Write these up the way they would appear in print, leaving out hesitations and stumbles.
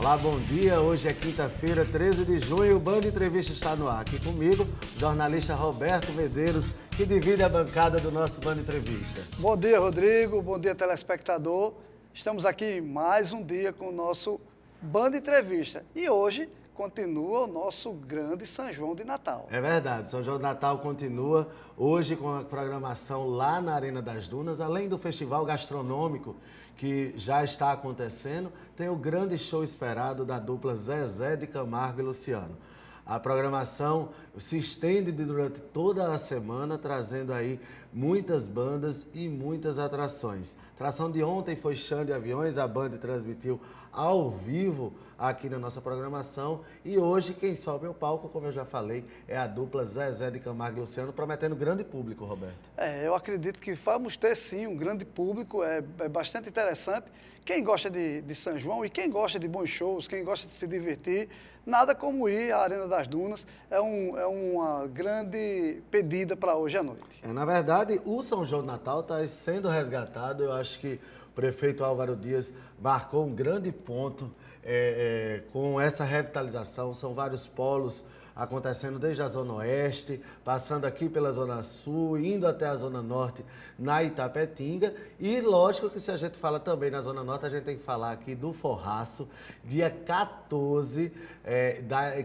Olá, bom dia. Hoje é quinta-feira, 13 de junho. O Band Entrevista está no ar. Aqui comigo, o jornalista Roberto Medeiros, que divide a bancada do nosso Band Entrevista. Bom dia, Rodrigo. Bom dia, telespectador. Estamos aqui mais um dia com o nosso Band Entrevista. E hoje continua o nosso grande São João de Natal. É verdade, São João de Natal continua hoje com a programação lá na Arena das Dunas, além do festival gastronômico que já está acontecendo, tem o grande show esperado da dupla Zezé de Camargo e Luciano. A programação se estende durante toda a semana, trazendo aí muitas bandas e muitas atrações. A atração de ontem foi Chão de Aviões, a Band transmitiu ao vivo aqui na nossa programação. E hoje quem sobe ao palco, como eu já falei, é a dupla Zezé de Camargo e Luciano, prometendo grande público, Roberto. Eu acredito que vamos ter sim um grande público, é bastante interessante. Quem gosta de São João e quem gosta de bons shows, quem gosta de se divertir, nada como ir à Arena das Dunas, é uma grande pedida para hoje à noite. Na verdade, o São João de Natal está sendo resgatado. Eu acho que o prefeito Álvaro Dias marcou um grande ponto com essa revitalização. São vários polos acontecendo desde a Zona Oeste, passando aqui pela Zona Sul, indo até a Zona Norte, na Itapetinga. E lógico que se a gente fala também na Zona Norte, a gente tem que falar aqui do Forraço. Dia 14,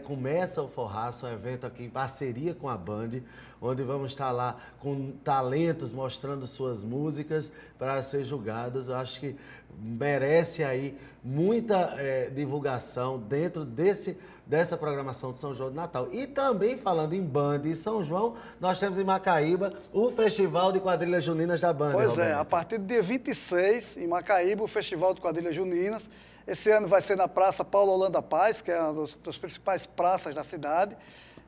começa o Forraço, um evento aqui em parceria com a Band, onde vamos estar lá com talentos mostrando suas músicas para ser julgados. Eu acho que merece aí muita divulgação dentro dessa programação de São João de Natal. E também falando em Band e São João, nós temos em Macaíba o Festival de Quadrilhas Juninas da Band. Pois Roberto. a partir do dia 26, em Macaíba, o Festival de Quadrilhas Juninas. Esse ano vai ser na Praça Paulo Holanda Paz, que é uma das principais praças da cidade,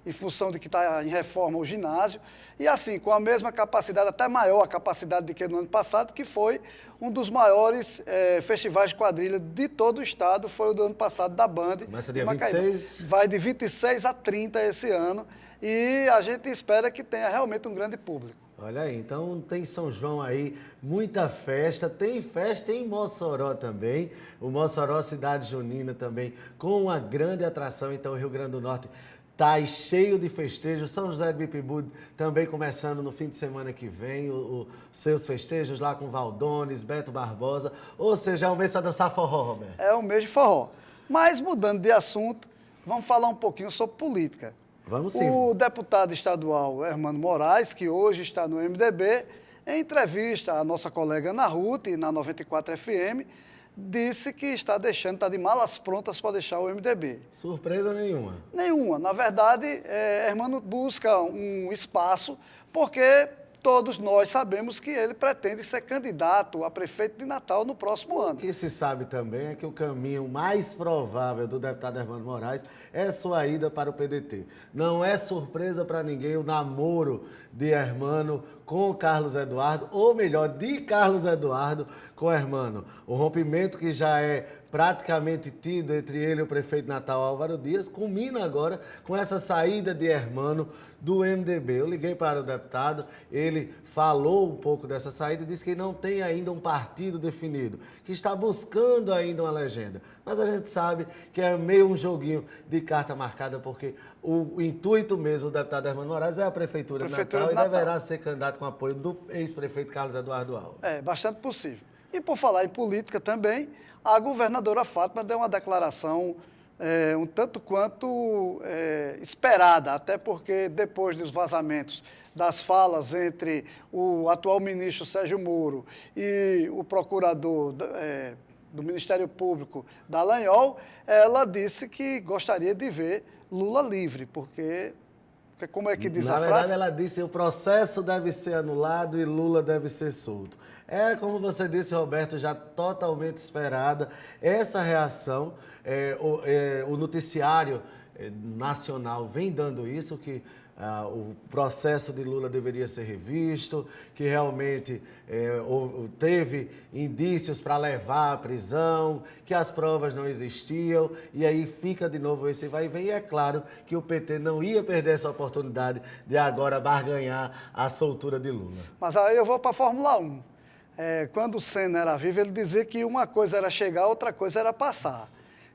em função de que está em reforma o ginásio, e assim, com a mesma capacidade, até maior a capacidade do que no ano passado, que foi um dos maiores festivais de quadrilha de todo o estado, foi o do ano passado da Band. Começa dia 26. Vai de 26 a 30 esse ano, e a gente espera que tenha realmente um grande público. Olha aí, então tem São João aí, muita festa, tem festa em Mossoró também, o Mossoró Cidade Junina também, com uma grande atração. Então o Rio Grande do Norte está cheio de festejos. São José de Bipibu também começando no fim de semana que vem, os seus festejos lá com Valdones, Beto Barbosa, ou seja, é um mês para dançar forró, Roberto. É um mês de forró. Mas mudando de assunto, vamos falar um pouquinho sobre política. Vamos sim. O deputado estadual Hermano Moraes, que hoje está no MDB, em entrevista à nossa colega Ana Ruth, na 94 FM, disse que está de malas prontas para deixar o MDB. Surpresa nenhuma. Nenhuma. Na verdade, Hermano busca um espaço porque todos nós sabemos que ele pretende ser candidato a prefeito de Natal no próximo ano. O que se sabe também é que o caminho mais provável do deputado Hermano Moraes é sua ida para o PDT. Não é surpresa para ninguém o namoro de Hermano com o Carlos Eduardo, ou melhor, de Carlos Eduardo com Hermano. O rompimento que já é praticamente tido entre ele e o prefeito de Natal, Álvaro Dias, culmina agora com essa saída de Hermano do MDB. Eu liguei para o deputado, ele falou um pouco dessa saída e disse que não tem ainda um partido definido, que está buscando ainda uma legenda. Mas a gente sabe que é meio um joguinho de carta marcada, porque o intuito mesmo do deputado Hermano Moraes é a Prefeitura de Natal e deverá ser candidato com apoio do ex-prefeito Carlos Eduardo Alves. É, bastante possível. E por falar em política também, a governadora Fátima deu uma declaração um tanto quanto esperada, até porque depois dos vazamentos das falas entre o atual ministro Sérgio Moro e o procurador do Ministério Público, Dallagnol, ela disse que gostaria de ver Lula livre, porque como é que diz a frase? Na verdade, ela disse que o processo deve ser anulado e Lula deve ser solto. É, como você disse, Roberto, já totalmente esperada essa reação. O noticiário nacional vem dando isso, que o processo de Lula deveria ser revisto, que realmente teve indícios para levar à prisão, que as provas não existiam, e aí fica de novo esse vai e vem. E é claro que o PT não ia perder essa oportunidade de agora barganhar a soltura de Lula. Mas aí eu vou para a Fórmula 1. Quando o Senna era vivo, ele dizia que uma coisa era chegar, outra coisa era passar.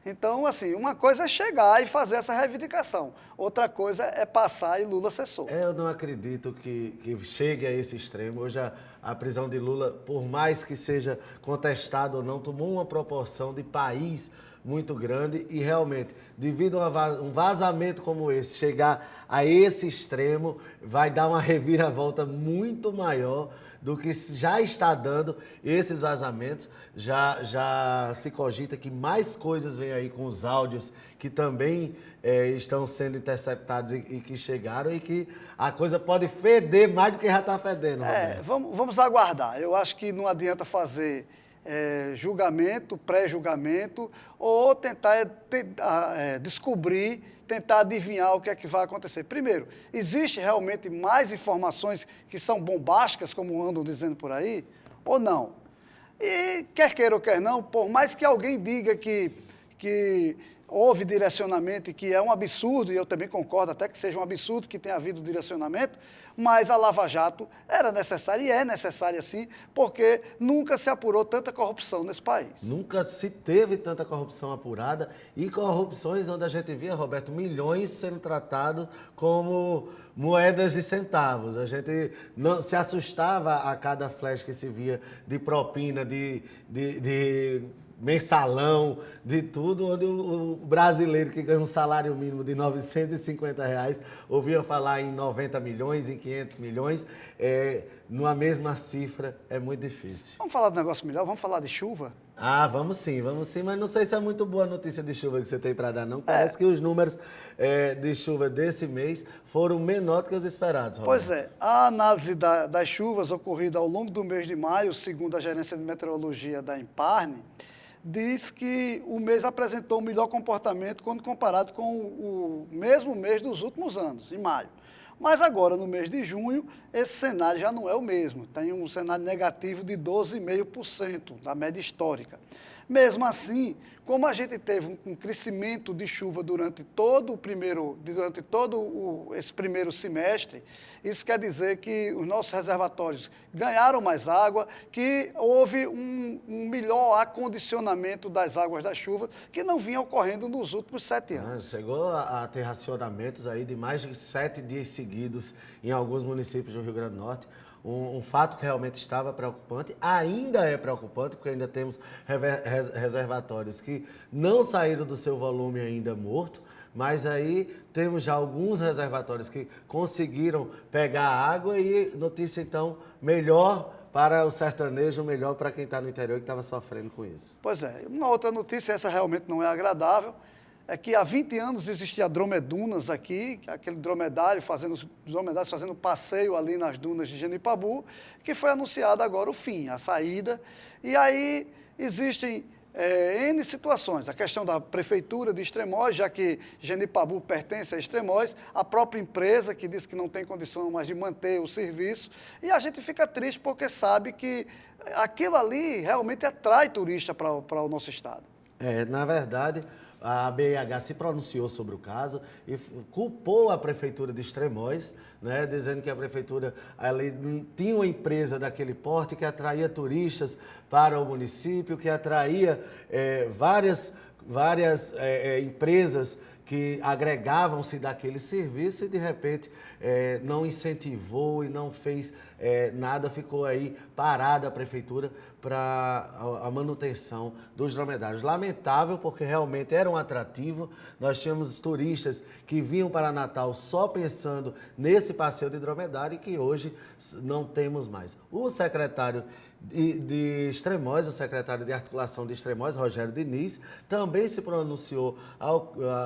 Então, assim, uma coisa é chegar e fazer essa reivindicação, outra coisa é passar e Lula ser solto. Eu não acredito que chegue a esse extremo. Hoje a prisão de Lula, por mais que seja contestado ou não, tomou uma proporção de país muito grande e realmente, devido a um vazamento como esse, chegar a esse extremo, vai dar uma reviravolta muito maior do que já está dando esses vazamentos. Já se cogita que mais coisas vêm aí com os áudios que também estão sendo interceptados e que chegaram, e que a coisa pode feder mais do que já está fedendo, Roberto. Vamos aguardar. Eu acho que não adianta fazer julgamento, pré-julgamento, ou tentar descobrir, tentar adivinhar o que é que vai acontecer. Primeiro, existe realmente mais informações que são bombásticas, como andam dizendo por aí, ou não? E quer queira ou quer não, por mais que alguém diga que houve direcionamento e que é um absurdo, e eu também concordo até que seja um absurdo que tenha havido direcionamento, mas a Lava Jato era necessária e é necessária sim, porque nunca se apurou tanta corrupção nesse país. Nunca se teve tanta corrupção apurada, e corrupções onde a gente via, Roberto, milhões sendo tratados como moedas de centavos. A gente não se assustava a cada flash que se via de propina, de mensalão, de tudo, onde o brasileiro que ganha um salário mínimo de R$ 950 ouvia falar em 90 milhões, em 500 milhões, numa mesma cifra, é muito difícil. Vamos falar do negócio melhor, vamos falar de chuva? Vamos sim, mas não sei se é muito boa a notícia de chuva que você tem para dar, não. Parece que os números de chuva desse mês foram menor do que os esperados, Roberto. Pois é, a análise das chuvas ocorrida ao longo do mês de maio, segundo a Gerência de Meteorologia da Imparne, diz que o mês apresentou um melhor comportamento quando comparado com o mesmo mês dos últimos anos, em maio. Mas agora, no mês de junho, esse cenário já não é o mesmo. Tem um cenário negativo de 12,5% da média histórica. Mesmo assim, como a gente teve um crescimento de chuva durante todo esse primeiro semestre, isso quer dizer que os nossos reservatórios ganharam mais água, que houve um melhor acondicionamento das águas da chuva, que não vinha ocorrendo nos últimos 7 anos. Chegou a ter racionamentos aí de mais de 7 dias seguidos em alguns municípios do Rio Grande do Norte. Um fato que realmente estava preocupante, ainda é preocupante, porque ainda temos reservatórios que não saíram do seu volume ainda morto, mas aí temos já alguns reservatórios que conseguiram pegar água, e notícia então melhor para o sertanejo, melhor para quem está no interior que estava sofrendo com isso. Pois é, uma outra notícia, essa realmente não é agradável, é que há 20 anos existia dromedunas aqui, aquele dromedários fazendo passeio ali nas dunas de Genipabu, que foi anunciado agora o fim, a saída. E aí existem N situações. A questão da prefeitura de Extremóis, já que Genipabu pertence a Extremóis, a própria empresa que diz que não tem condição mais de manter o serviço. E a gente fica triste porque sabe que aquilo ali realmente atrai turista para o nosso estado. Na verdade, a BIH se pronunciou sobre o caso e culpou a prefeitura de Extremóis, né, dizendo que a prefeitura ali tinha uma empresa daquele porte que atraía turistas para o município, que atraía várias empresas que agregavam-se daquele serviço, e de repente não incentivou e não fez nada, ficou aí parada a prefeitura para a manutenção dos dromedários. Lamentável, porque realmente era um atrativo. Nós tínhamos turistas que vinham para Natal só pensando nesse passeio de dromedário, e que hoje não temos mais. O secretário de Extremóis, o secretário de articulação de Extremóis, Rogério Diniz, também se pronunciou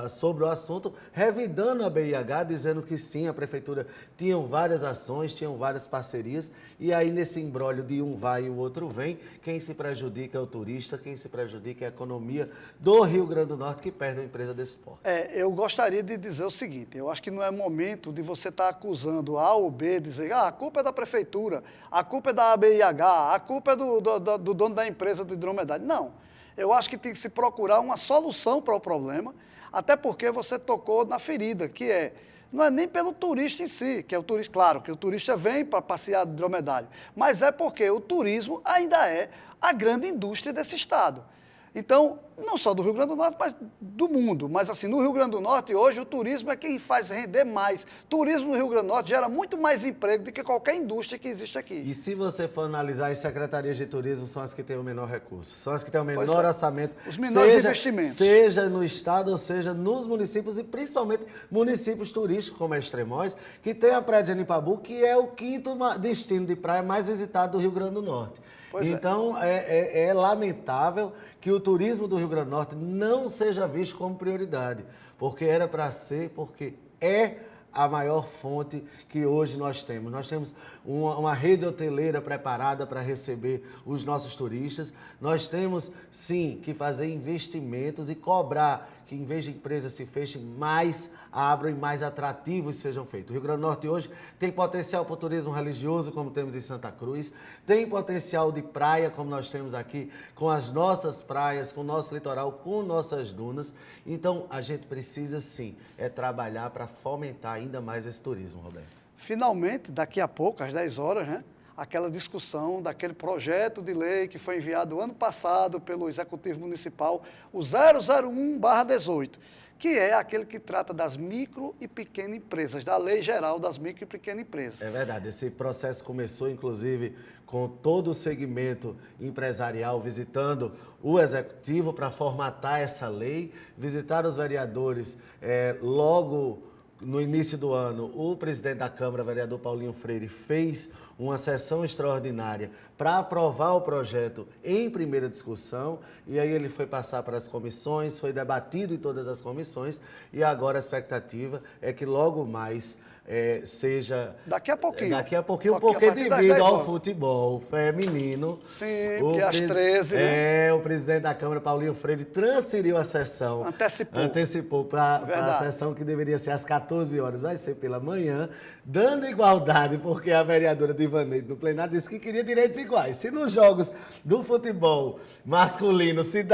sobre o assunto, revidando a BIH, dizendo que sim, a prefeitura tinha várias ações, tinham várias parcerias, e aí nesse imbróglio de um vai e o outro vem, quem se prejudica é o turista, quem se prejudica é a economia do Rio Grande do Norte, que perde uma empresa desse porte. Eu gostaria de dizer o seguinte, eu acho que não é momento de você estar acusando A ou B, dizer, a culpa é da prefeitura, a culpa é da ABIH, a culpa é do dono da empresa do dromedário. Não, eu acho que tem que se procurar uma solução para o problema, até porque você tocou na ferida, que não é nem pelo turista em si, que é o turista, claro, que o turista vem para passear de dromedário, mas é porque o turismo ainda é a grande indústria desse estado. Então, não só do Rio Grande do Norte, mas do mundo. Mas assim, no Rio Grande do Norte, hoje, o turismo é quem faz render mais. Turismo no Rio Grande do Norte gera muito mais emprego do que qualquer indústria que existe aqui. E se você for analisar, as secretarias de turismo são as que têm o menor recurso, são as que têm o menor Pois é. orçamento. Os menores investimentos. Seja no estado, ou seja nos municípios, e principalmente municípios turísticos, como a Extremóis, que tem a Praia de Anipabu, que é o quinto destino de praia mais visitado do Rio Grande do Norte. Pois é. Então, é lamentável que o turismo do Rio Grande do Norte não seja visto como prioridade, porque era para ser, porque é a maior fonte que hoje nós temos. Nós temos uma rede hoteleira preparada para receber os nossos turistas. Nós temos, sim, que fazer investimentos e cobrar que, em vez de empresas se fechem, mais abram e mais atrativos sejam feitos. O Rio Grande do Norte hoje tem potencial para o turismo religioso, como temos em Santa Cruz, tem potencial de praia, como nós temos aqui, com as nossas praias, com o nosso litoral, com nossas dunas. Então, a gente precisa, sim, trabalhar para fomentar ainda mais esse turismo, Roberto. Finalmente, daqui a pouco, às 10 horas, né? Aquela discussão daquele projeto de lei que foi enviado ano passado pelo Executivo Municipal, o 001/18, que é aquele que trata das micro e pequenas empresas, da Lei Geral das Micro e Pequenas Empresas. É verdade, esse processo começou, inclusive, com todo o segmento empresarial visitando o Executivo para formatar essa lei, visitar os vereadores logo no início do ano. O presidente da Câmara, vereador Paulinho Freire, fez uma sessão extraordinária para aprovar o projeto em primeira discussão, e aí ele foi passar para as comissões, foi debatido em todas as comissões, e agora a expectativa é que logo mais seja... Daqui a pouquinho, porque devido ao horas. Futebol feminino... Sim, porque às 13, né? O presidente da Câmara, Paulinho Freire, transferiu a sessão. Antecipou para a sessão que deveria ser às 14 horas, vai ser pela manhã, dando igualdade, porque a vereadora Divaneide, no plenário, disse que queria direitos iguais. Se nos jogos do futebol masculino se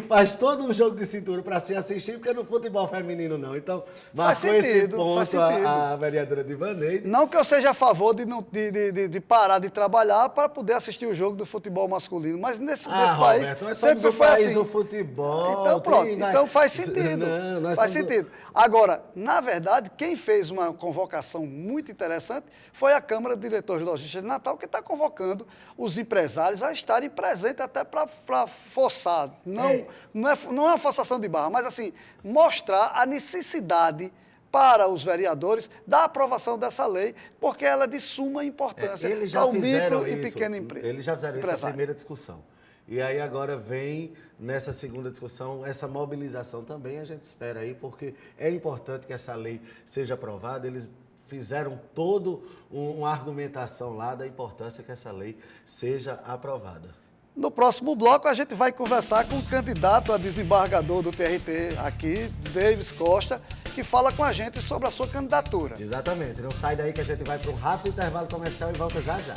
faz todo um jogo de cintura para se assistir, porque no futebol feminino não. Então, marcou esse ponto a vereadora Divaneide. Não que eu seja a favor de parar de trabalhar para poder assistir o jogo do futebol masculino, mas nesse país Roberto, sempre foi assim. Do futebol. Então pronto, então faz sentido. Faz sentido. Agora, na verdade, quem fez uma convocação muito interessante foi a Câmara de Diretores de Logística de Natal, que está convocando os empresários a estarem presentes até para forçar. Não é uma forçação de barra, mas assim, mostrar a necessidade para os vereadores da aprovação dessa lei, porque ela é de suma importância para o micro e pequeno empresa. Eles já fizeram isso na primeira discussão. E aí agora vem, nessa segunda discussão, essa mobilização também, a gente espera aí, porque é importante que essa lei seja aprovada. Eles fizeram toda uma argumentação lá da importância que essa lei seja aprovada. No próximo bloco, a gente vai conversar com o candidato a desembargador do TRT aqui, Davis Costa, que fala com a gente sobre a sua candidatura. Exatamente. Não sai daí que a gente vai para um rápido intervalo comercial e volta já já.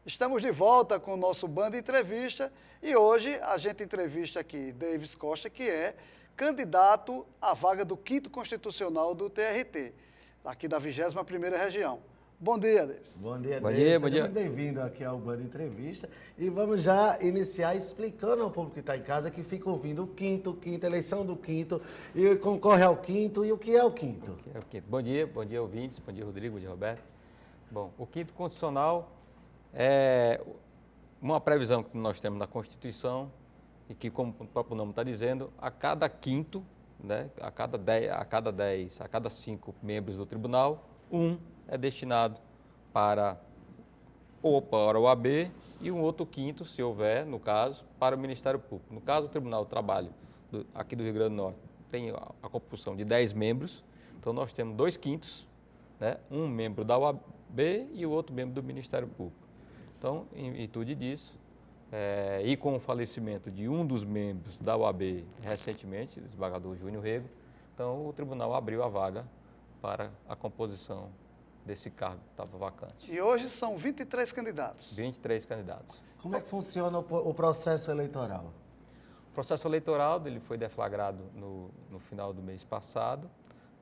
Estamos de volta com o nosso Band Entrevista e hoje a gente entrevista aqui Davis Costa, que é candidato à vaga do 5º Constitucional do TRT, aqui da 21ª Região. Bom dia, Davis. Bom dia, Davis. Seja muito bem-vindo aqui ao Band Entrevista. E vamos já iniciar explicando ao público que está em casa, que fica ouvindo o quinto, eleição do 5º, e concorre ao 5º, e o que é o 5º? Bom dia, ouvintes, bom dia, Rodrigo, bom dia, Roberto. Bom, o 5º Constitucional é uma previsão que nós temos na Constituição e que, como o próprio nome está dizendo, a cada 5º, né, a cada 5 membros do tribunal, um é destinado para o AB e um outro 5º, se houver, no caso, para o Ministério Público. No caso, o Tribunal do Trabalho aqui do Rio Grande do Norte tem a composição de 10 membros, então nós temos 2 5º, né, um membro da OAB e o outro membro do Ministério Público. Então, em virtude disso, e com o falecimento de um dos membros da OAB recentemente, o desembargador Júnior Rego, então o tribunal abriu a vaga para a composição desse cargo que estava vacante. E hoje são 23 candidatos. 23 candidatos. Como é que funciona o processo eleitoral? O processo eleitoral ele foi deflagrado no final do mês passado,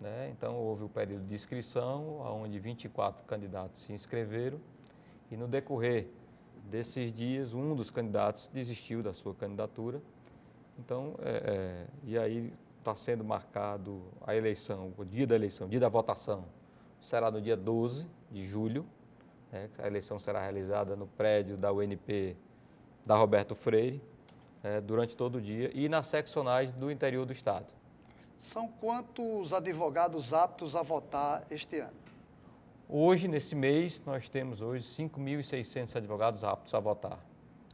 né? Então houve o período de inscrição, onde 24 candidatos se inscreveram, e no decorrer desses dias, um dos candidatos desistiu da sua candidatura. Então, e aí está sendo marcado a eleição, o dia da eleição, o dia da votação, será no dia 12 de julho. Né? A eleição será realizada no prédio da UNP da Roberto Freire, durante todo o dia, e nas seccionais do interior do Estado. São quantos advogados aptos a votar este ano? Hoje, nesse mês, nós temos hoje 5.600 advogados aptos a votar.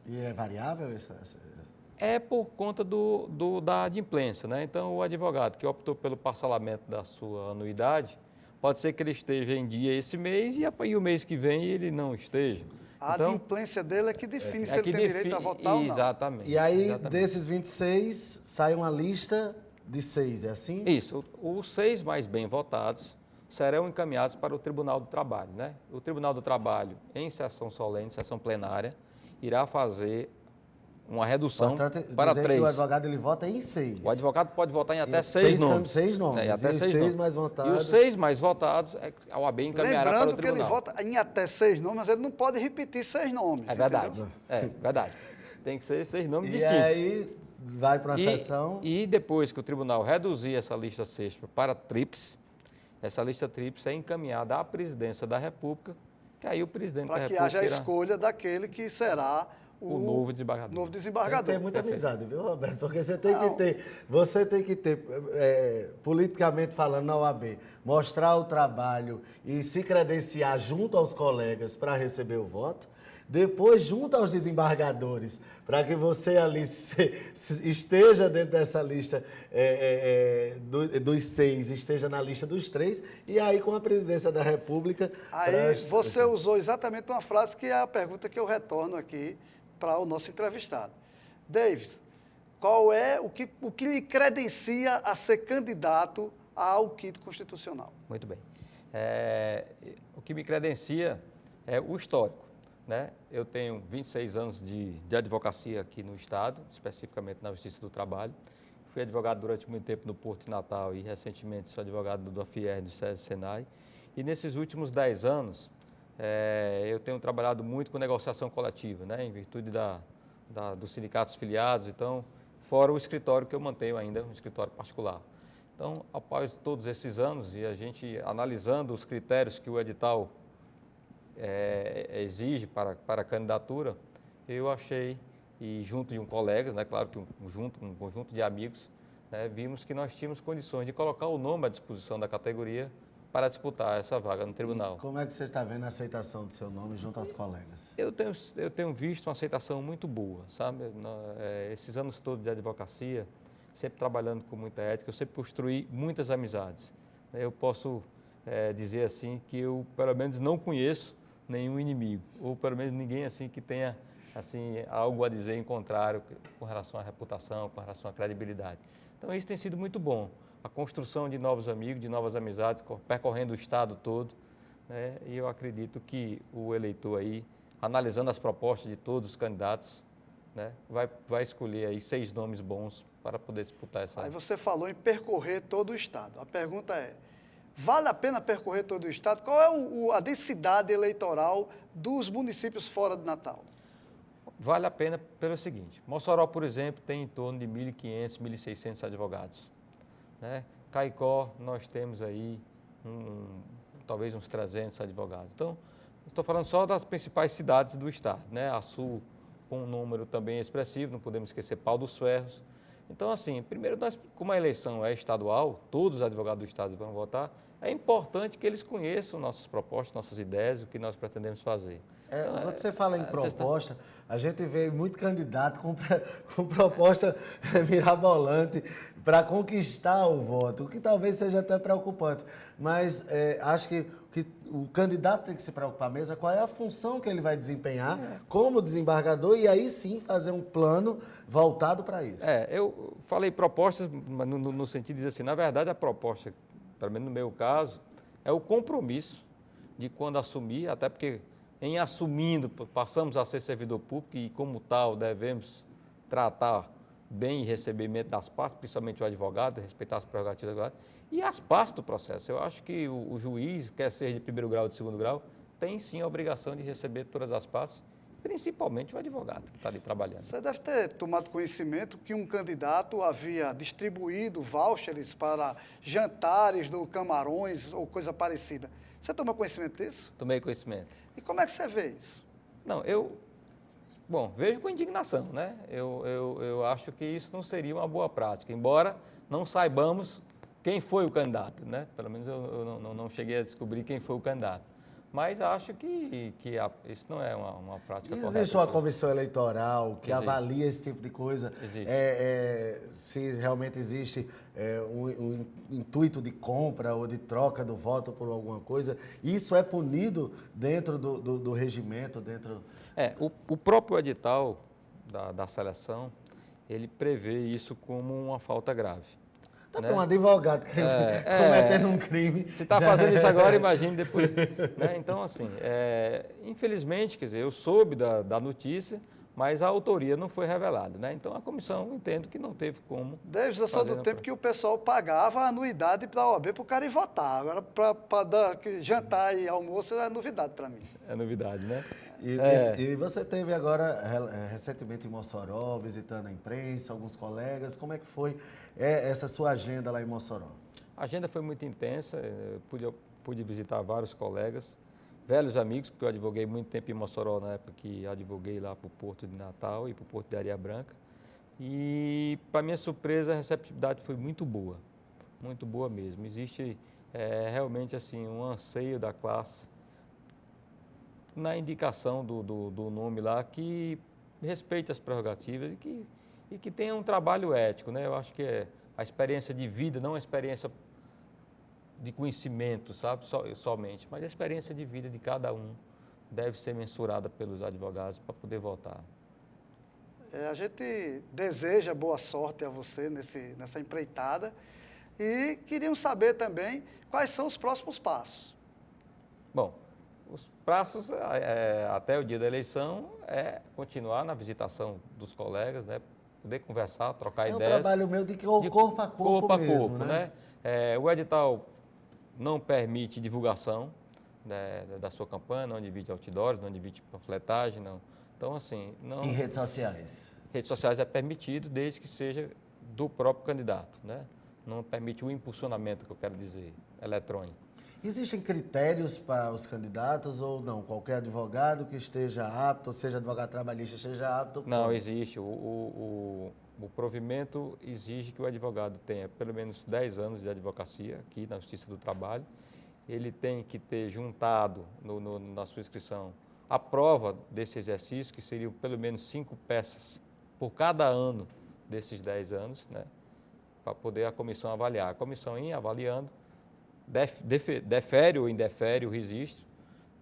E é variável essa... É por conta da adimplência, né? Então, o advogado que optou pelo parcelamento da sua anuidade, pode ser que ele esteja em dia esse mês e o mês que vem ele não esteja. A Então, adimplência dele é que define se ele tem direito a votar ou não. Exatamente. E aí, exatamente. desses 26, sai uma lista de 6, é assim? Isso. Os 6 mais bem votados serão encaminhados para o Tribunal do Trabalho, né? O Tribunal do Trabalho, em sessão solene, sessão plenária, irá fazer uma redução para 3. Que o advogado ele vota em 6. O advogado pode votar em até 6 nomes. 6 nomes. Até e 6 nomes nomes. mais votados. E os 6 mais votados, a OAB encaminhará para o Lembrando que ele tribunal. vota em até 6 nomes, mas ele não pode repetir 6 nomes. É verdade. Entendeu? É verdade. Tem que ser 6 nomes E distintos. aí vai para a sessão. E depois que o tribunal reduzir essa lista sexta para tríplice, essa lista tríplice é encaminhada à presidência da República, que aí o presidente da Para que República haja a irá- escolha daquele que será o novo desembargador. novo Tem que desembargador. ter muita Perfeito. amizade, viu, Roberto? Porque você tem que ter, politicamente falando na OAB, mostrar o trabalho e se credenciar junto aos colegas para receber o voto. Depois, junto aos desembargadores, para que você ali esteja dentro dessa lista dos 6, esteja na lista dos 3, e aí com a presidência da República... Aí você usou exatamente uma frase que é a pergunta que eu retorno aqui para o nosso entrevistado. Davis, qual é o que lhe credencia a ser candidato ao quinto constitucional? Muito bem. O que me credencia é o histórico. Né? Eu tenho 26 anos de advocacia aqui no Estado, especificamente na Justiça do Trabalho. Fui advogado durante muito tempo no Porto de Natal e recentemente sou advogado do AFIER, do SESI Senai. E nesses últimos 10 anos, eu tenho trabalhado muito com negociação coletiva, né? Em virtude dos sindicatos filiados, então, fora o escritório que eu mantenho ainda, um escritório particular. Então, após todos esses anos e a gente analisando os critérios que o edital exige para a candidatura, eu achei, e junto de um colega, né, claro que um conjunto de amigos, né, vimos que nós tínhamos condições de colocar o nome à disposição da categoria para disputar essa vaga no tribunal. E como é que você está vendo a aceitação do seu nome junto aos colegas? Eu tenho visto uma aceitação muito boa, sabe? Esses anos todos de advocacia, sempre trabalhando com muita ética, eu sempre construí muitas amizades. Eu posso dizer assim que eu, pelo menos, não conheço nenhum inimigo, ou pelo menos ninguém assim que tenha assim algo a dizer em contrário com relação à reputação, com relação à credibilidade. Então isso tem sido muito bom, a construção de novos amigos, de novas amizades, percorrendo o estado todo, né? E eu acredito que o eleitor aí, analisando as propostas de todos os candidatos, né, vai escolher aí 6 nomes bons para poder disputar essa. Aí você falou em percorrer todo o estado. A pergunta é: vale a pena percorrer todo o estado? Qual é a densidade eleitoral dos municípios fora de Natal? Vale a pena pelo seguinte: Mossoró, por exemplo, tem em torno de 1.500, 1.600 advogados. Né? Caicó, nós temos aí talvez uns 300 advogados. Então, estou falando só das principais cidades do estado, né? Açu, com um número também expressivo, não podemos esquecer Pau dos Ferros. Então, assim, primeiro, como a eleição é estadual, todos os advogados do estado vão votar, é importante que eles conheçam nossas propostas, nossas ideias, o que nós pretendemos fazer. Então, quando você fala em proposta, a gente vê muito candidato com proposta mirabolante para conquistar o voto, o que talvez seja até preocupante. Mas acho que o candidato tem que se preocupar mesmo é qual é a função que ele vai desempenhar como desembargador e aí sim fazer um plano voltado para isso. Eu falei propostas no sentido de dizer assim, na verdade a proposta, pelo menos no meu caso, é o compromisso de quando assumir, até porque em assumindo, passamos a ser servidor público e, como tal, devemos tratar bem e recebimento das partes, principalmente o advogado, respeitar as prerrogativas do advogado, e as partes do processo. Eu acho que o juiz, quer seja de primeiro grau ou de segundo grau, tem sim a obrigação de receber todas as partes principalmente o advogado que está ali trabalhando. Você deve ter tomado conhecimento que um candidato havia distribuído vouchers para jantares do Camarões ou coisa parecida. Você tomou conhecimento disso? Tomei conhecimento. E como é que você vê isso? Não, bom, vejo com indignação, né? Eu acho que isso não seria uma boa prática, embora não saibamos quem foi o candidato, né? Pelo menos eu não cheguei a descobrir quem foi o candidato. Mas acho que isso não é uma prática correta. Existe uma comissão eleitoral que Existe. avalia esse tipo de coisa? Existe. Se realmente existe um intuito de compra ou de troca do voto por alguma coisa, isso é punido dentro do regimento, dentro... O próprio edital da seleção, ele prevê isso como uma falta grave. Tá né? para um advogado cometendo um crime... Se está fazendo isso agora, imagine depois. Né? Então, assim, infelizmente, quer dizer, eu soube da notícia, mas a autoria não foi revelada. Né? Então, a comissão, entendo que não teve como... Desde eu sou do tempo que o pessoal pagava a anuidade para a OAB para o cara ir votar. Agora, para dar jantar e almoço é novidade para mim. É novidade, né? E você teve agora, recentemente em Mossoró, visitando a imprensa, alguns colegas. Como é que foi essa sua agenda lá em Mossoró? A agenda foi muito intensa, pude visitar vários colegas, velhos amigos, porque eu advoguei muito tempo em Mossoró, na época que advoguei lá para o Porto de Natal e para o Porto de Areia Branca. E, para minha surpresa, a receptividade foi muito boa mesmo. Existe realmente assim, um anseio da classe na indicação do nome lá, que respeite as prerrogativas e que tenha um trabalho ético, né? Eu acho que a experiência de vida, não a experiência de conhecimento, sabe, somente, mas a experiência de vida de cada um deve ser mensurada pelos advogados para poder votar. A gente deseja boa sorte a você nessa empreitada e queríamos saber também quais são os próximos passos. Bom, os prazos até o dia da eleição é continuar na visitação dos colegas, né? Poder conversar, trocar ideias. É um trabalho meu de corpo a corpo mesmo, né? O edital não permite divulgação da sua campanha, não divide outdoors, não divide panfletagem, não. Então, assim... Não, em redes sociais? Redes sociais é permitido desde que seja do próprio candidato, né? Não permite o impulsionamento, que eu quero dizer, eletrônico. Existem critérios para os candidatos ou não? Qualquer advogado que esteja apto, ou seja advogado trabalhista, esteja apto? Não, existe. O provimento exige que o advogado tenha pelo menos 10 anos de advocacia aqui na Justiça do Trabalho. Ele tem que ter juntado na sua inscrição a prova desse exercício, que seriam pelo menos 5 peças por cada ano desses 10 anos, né, para poder a comissão avaliar. A comissão, em avaliando, defere ou indefere o registro,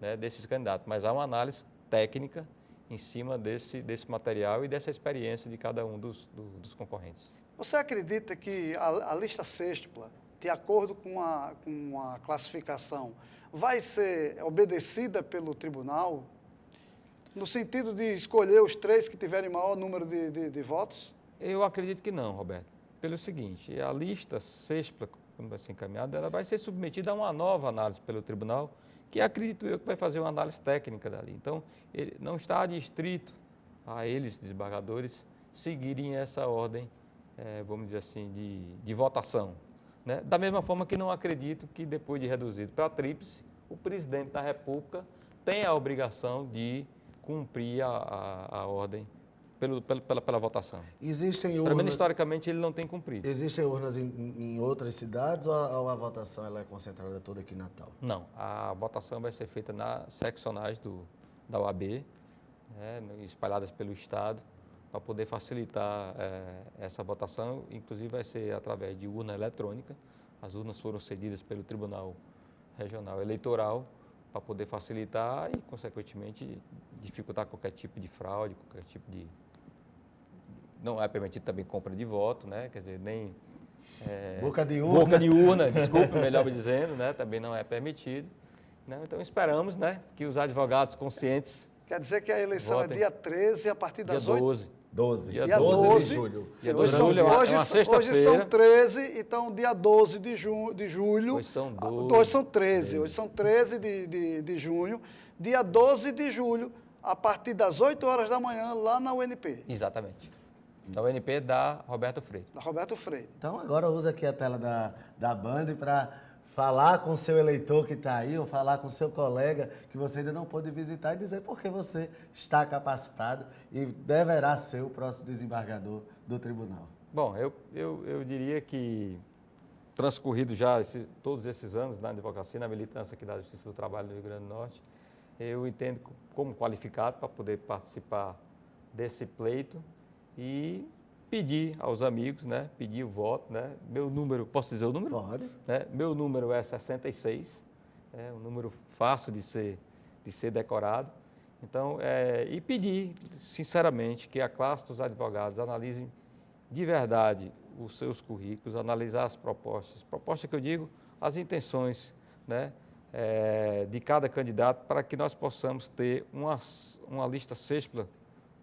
né, desses candidatos, mas há uma análise técnica em cima desse material e dessa experiência de cada um dos concorrentes. Você acredita que a lista sextupla, de acordo com a classificação, vai ser obedecida pelo tribunal, no sentido de escolher os 3 que tiverem maior número de votos? Eu acredito que não, Roberto. Pelo seguinte, a lista sextupla, quando vai ser encaminhada, ela vai ser submetida a uma nova análise pelo tribunal, que acredito eu que vai fazer uma análise técnica dali. Então, ele não está adstrito a eles, desembargadores, seguirem essa ordem, vamos dizer assim, de votação. Né? Da mesma forma que não acredito que, depois de reduzido para a tríplice, o presidente da República tem a obrigação de cumprir a ordem pela votação. Existem urnas... Pelo menos, historicamente, ele não tem cumprido. Existem urnas em outras cidades ou a votação ela é concentrada toda aqui em Natal? Não, a votação vai ser feita nas seccionais da OAB, né, espalhadas pelo Estado, para poder facilitar essa votação. Inclusive, vai ser através de urna eletrônica. As urnas foram cedidas pelo Tribunal Regional Eleitoral, para poder facilitar e, consequentemente, dificultar qualquer tipo de fraude, qualquer tipo de... Não é permitido também compra de voto, né? Quer dizer, nem... boca de urna. Boca de urna, desculpe, melhor dizendo, né? Também não é permitido. Né? Então, esperamos, né, que os advogados conscientes... Quer dizer que a eleição votem. é dia 13, a partir das 8? 12. 12. Dia Dia 12 de julho. Dia 12 de julho é uma sexta-feira. Hoje são 13, então dia 12 de julho... Hoje são 12. Hoje são 13. Hoje são 13 de junho. Dia 12 de julho, a partir das 8 horas da manhã, lá na UNP, Exatamente. Da UNP da Roberto Freire. da Roberto Freire. Então agora usa aqui a tela da Band para falar com o seu eleitor que está aí, ou falar com o seu colega que você ainda não pôde visitar e dizer por que você está capacitado e deverá ser o próximo desembargador do tribunal. Bom, eu diria que, transcorrido já todos esses anos na advocacia, na militância aqui da Justiça do Trabalho do Rio Grande do Norte, eu entendo como qualificado para poder participar desse pleito e pedir aos amigos, né, pedir o voto, né, meu número, posso dizer o número? Pode. Né, meu número é 66, é um número fácil de ser decorado. Então, e pedir, sinceramente, que a classe dos advogados analisem de verdade os seus currículos, analisar as propostas. Proposta que eu digo, as intenções, né, de cada candidato, para que nós possamos ter uma lista cêspula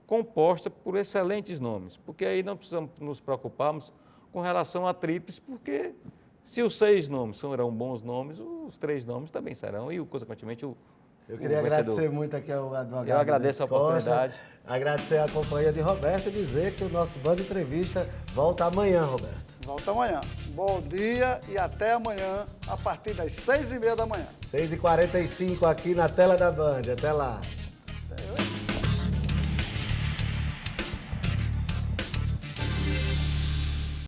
composta por excelentes nomes, porque aí não precisamos nos preocuparmos com relação a tríplice, porque se os 6 nomes serão bons nomes, os 3 nomes também serão, e, consequentemente, Eu queria agradecer muito aqui ao advogado. Eu agradeço a Costa, oportunidade. agradecer a companhia de Roberto e dizer que o nosso Band Entrevista volta amanhã, Roberto. Volta amanhã. Bom dia e até amanhã, a partir das 6h30 da manhã. 6h45 aqui na tela da Band. Até lá.